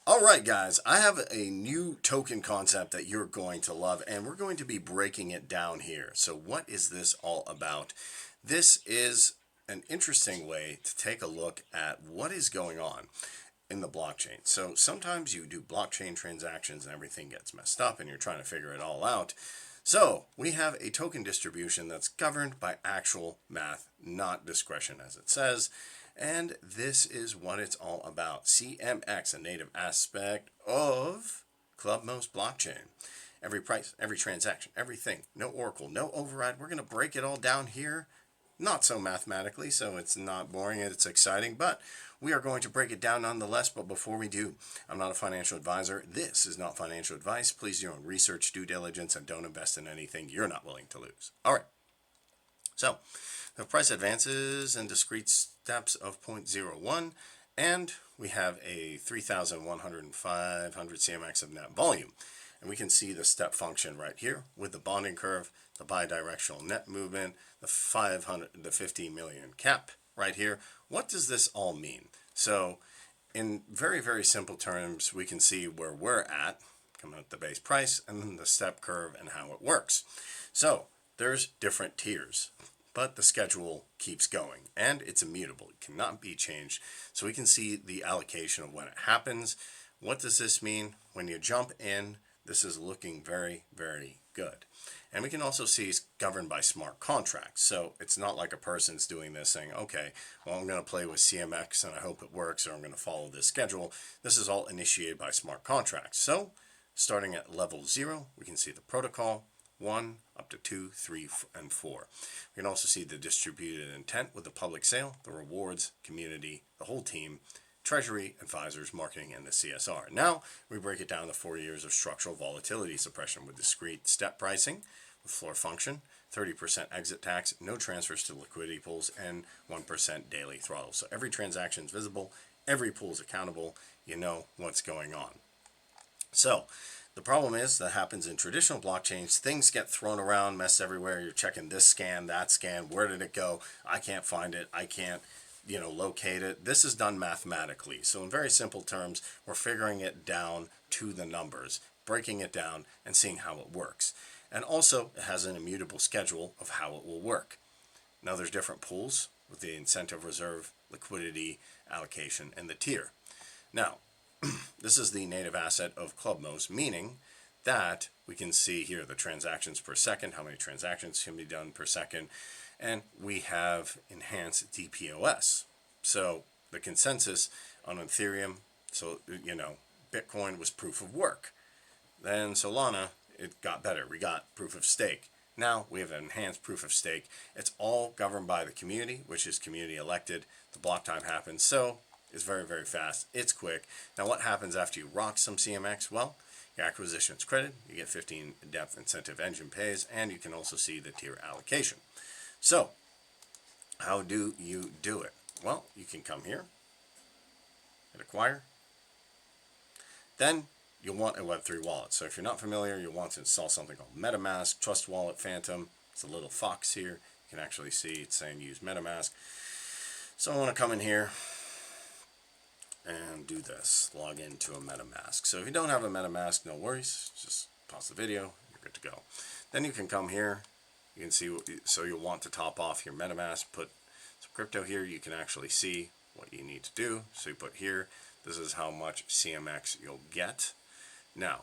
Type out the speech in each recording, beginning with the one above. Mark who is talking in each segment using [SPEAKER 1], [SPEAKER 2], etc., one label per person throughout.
[SPEAKER 1] Alright guys, I have a new token concept that you're going to love, and we're going to be breaking it down here. So what is this all about? This is an interesting way to take a look at what is going on in the blockchain. So sometimes you do blockchain transactions and everything gets messed up and you're trying to figure it all out. So we have a token distribution that's governed by actual math, not discretion as it says. And this is what it's all about. CMX, a native aspect of ClubMOS Blockchain. Every price, every transaction, everything. No oracle, no override. We're going to break it all down here. Not so mathematically, so it's not boring, it's exciting, but we are going to break it down nonetheless. But before we do, I'm not a financial advisor. This is not financial advice. Please do your own research, due diligence, and don't invest in anything you're not willing to lose. All right. So the price advances in discrete steps of 0.01, and we have a 3,105 CMX of net volume. And we can see the step function right here with the bonding curve, the bidirectional net movement, the 50 million cap right here. What does this all mean? So in very, very simple terms, we can see where we're at, coming at the base price, and then the step curve and how it works. So there's different tiers, but the schedule keeps going and it's immutable. It cannot be changed. So we can see the allocation of when it happens. What does this mean? When you jump in, this is looking very, very good. And we can also see it's governed by smart contracts. So it's not like a person's doing this saying, okay, well, I'm going to play with CMX and I hope it works, or I'm going to follow this schedule. This is all initiated by smart contracts. So starting at level 0, we can see the protocol, 1 up to 2, 3, and 4. We can also see the distributed intent with the public sale, the rewards, community, the whole team, treasury, advisors, marketing, and the CSR. Now we break it down to 4 years of structural volatility suppression with discrete step pricing, with floor function, 30% exit tax, no transfers to liquidity pools, and 1% daily throttle. So every transaction is visible, every pool is accountable, you know what's going on. So the problem is that happens in traditional blockchains. Things get thrown around, mess everywhere. You're checking this scan, that scan. Where did it go? I can't find it. I can't, locate it. This is done mathematically. So in very simple terms, we're figuring it down to the numbers, breaking it down and seeing how it works. And also it has an immutable schedule of how it will work. Now there's different pools with the incentive reserve, liquidity, allocation, and the tier. Now, this is the native asset of ClubMOS, meaning that we can see here the transactions per second, how many transactions can be done per second, and we have enhanced DPoS. So the consensus on Ethereum, so Bitcoin was proof of work. Then Solana, it got better. We got proof of stake. Now we have an enhanced proof of stake. It's all governed by the community, which is community elected. The block time happens. So it's very, very fast. It's quick. Now what happens after you rock some CMX? Well, your acquisition is credited. You get 15 depth incentive engine pays, and you can also see the tier allocation. So how do you do it? Well, you can come here, hit acquire. Then you'll want a Web3 wallet. So if you're not familiar, you'll want to install something called MetaMask, Trust Wallet, Phantom. It's a little fox here. You can actually see it's saying use MetaMask. So I want to come in here and do this, log into a MetaMask. So if you don't have a MetaMask, no worries, just pause the video, you're good to go. Then you can come here, you can see, so you'll want to top off your MetaMask, put some crypto here, you can actually see what you need to do. So you put here, this is how much CMX you'll get. Now,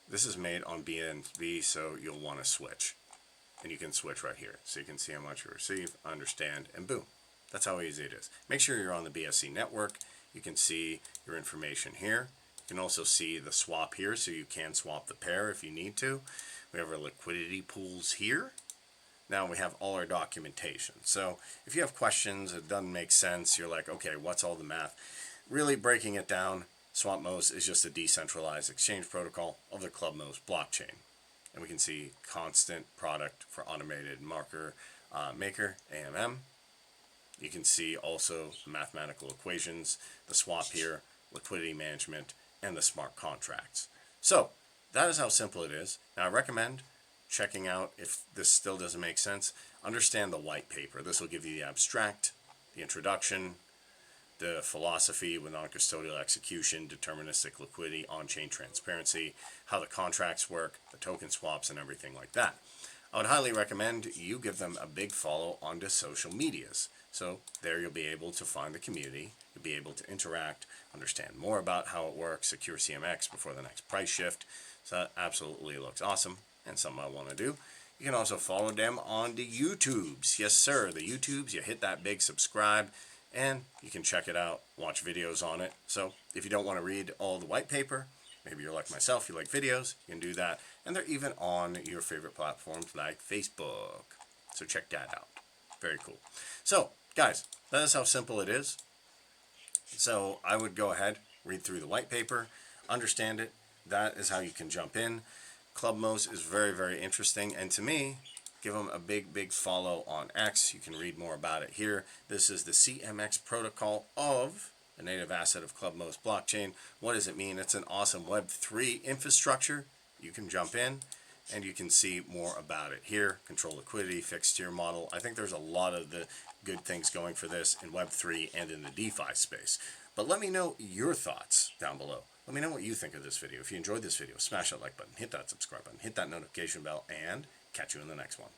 [SPEAKER 1] this is made on BNB, so you'll want to switch. And you can switch right here. So you can see how much you receive, understand, and boom. That's how easy it is. Make sure you're on the BSC network. You can see your information here. You can also see the swap here, so you can swap the pair if you need to. We have our liquidity pools here. Now we have all our documentation. So if you have questions, it doesn't make sense, you're like, okay, what's all the math? Really breaking it down, SwapMOS is just a decentralized exchange protocol of the ClubMOS blockchain. And we can see constant product for automated marker maker, AMM. You can see also the mathematical equations, the swap here, liquidity management, and the smart contracts. So that is how simple it is. Now I recommend checking out, if this still doesn't make sense, understand the white paper. This will give you the abstract, the introduction, the philosophy with non-custodial execution, deterministic liquidity, on-chain transparency, how the contracts work, the token swaps, and everything like that. I would highly recommend you give them a big follow onto social medias. So there you'll be able to find the community, you'll be able to interact, understand more about how it works, secure CMX before the next price shift. So that absolutely looks awesome and something I want to do. You can also follow them on the YouTubes. Yes, sir, the YouTubes. You hit that big subscribe and you can check it out, watch videos on it. So if you don't want to read all the white paper, maybe you're like myself, you like videos, you can do that. And they're even on your favorite platforms like Facebook. So check that out. Very cool. So, guys, that is how simple it is. So I would go ahead, read through the white paper, understand it. That is how you can jump in. ClubMOS is very, very interesting. And to me, give them a big, big follow on X. You can read more about it here. This is the CMX Protocol of the native asset of ClubMOS Blockchain. What does it mean? It's an awesome Web3 infrastructure. You can jump in and you can see more about it here. Control liquidity, fixed tier model. I think there's a lot of the good things going for this in Web3 and in the DeFi space. But let me know your thoughts down below. Let me know what you think of this video. If you enjoyed this video, smash that like button, hit that subscribe button, hit that notification bell, and catch you in the next one.